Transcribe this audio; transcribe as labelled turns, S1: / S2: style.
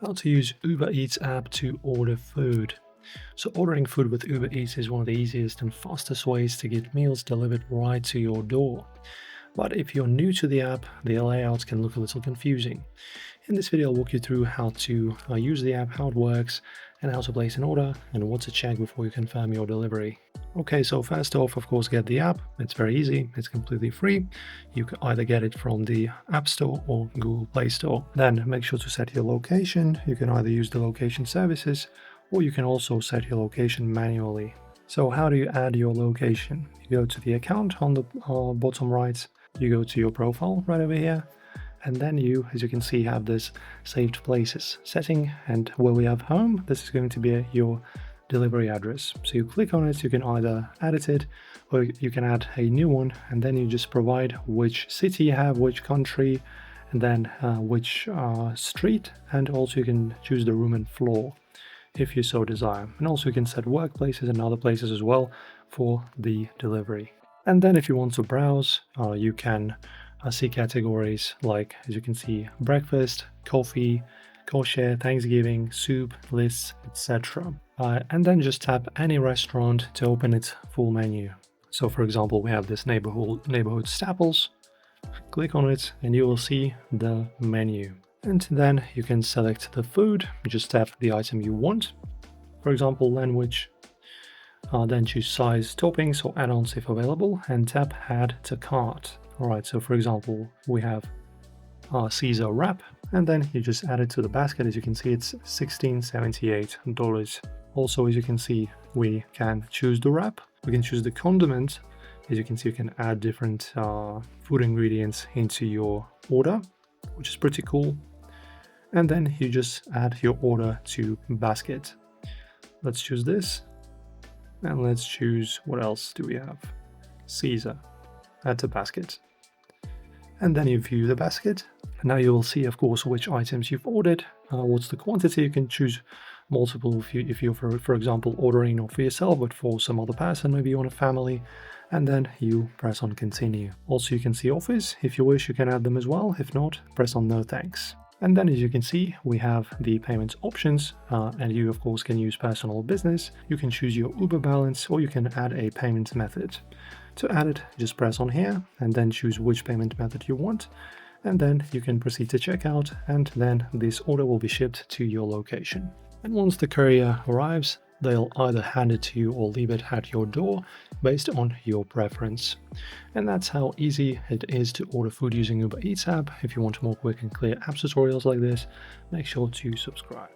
S1: How to use Uber Eats app to order food. So ordering food with Uber Eats is one of the easiest and fastest ways to get meals delivered right to your door. But if you're new to the app, the layouts can look a little confusing. In this video, I'll walk you through how to use the app, how it works, and how to place an order, and what to check before you confirm your delivery. Okay, so first off, of course, get the app. It's very easy. It's completely free. You can either get it from the App Store or Google Play Store. Then make sure to set your location. You can either use the location services, or you can also set your location manually. So how do you add your location? You go to the account on the bottom right. You go to your profile right over here. And then you, as you can see, have this saved places setting, and where we have home, this is going to be your delivery address. So you click on it, you can either edit it or you can add a new one, and then you just provide which city you have, which country, and then which street, and also you can choose the room and floor if you so desire. And also you can set workplaces and other places as well for the delivery. And then if you want to browse, you can see categories like, as you can see, breakfast, coffee, kosher, Thanksgiving, soup, lists, etc. And then just tap any restaurant to open its full menu. So for example, we have this neighborhood staples. Click on it and you will see the menu. And then you can select the food, just tap the item you want. For example, language. Then choose size, toppings or add-ons if available, and tap add to cart. Alright, so for example, we have Caesar wrap, and then you just add it to the basket. As you can see, it's $16.78. Also, as you can see, we can choose the wrap, we can choose the condiment. As you can see, you can add different food ingredients into your order, which is pretty cool. And then you just add your order to basket. Let's choose this. And let's choose, what else do we have? Caesar. Add to basket. And then you view the basket. Now you will see, of course, which items you've ordered, what's the quantity. You can choose multiple if you're, for example, ordering not for yourself, but for some other person, maybe you want a family. And then you press on continue. Also, you can see offers. If you wish, you can add them as well. If not, press on no thanks. And then, as you can see, we have the payment options, and you of course can use personal or business. You can choose your Uber balance, or you can add a payment method. To add it, just press on here and then choose which payment method you want. And then you can proceed to checkout, and then this order will be shipped to your location. And once the courier arrives, they'll either hand it to you or leave it at your door based on your preference. And that's how easy it is to order food using Uber Eats app. If you want more quick and clear app tutorials like this, make sure to subscribe.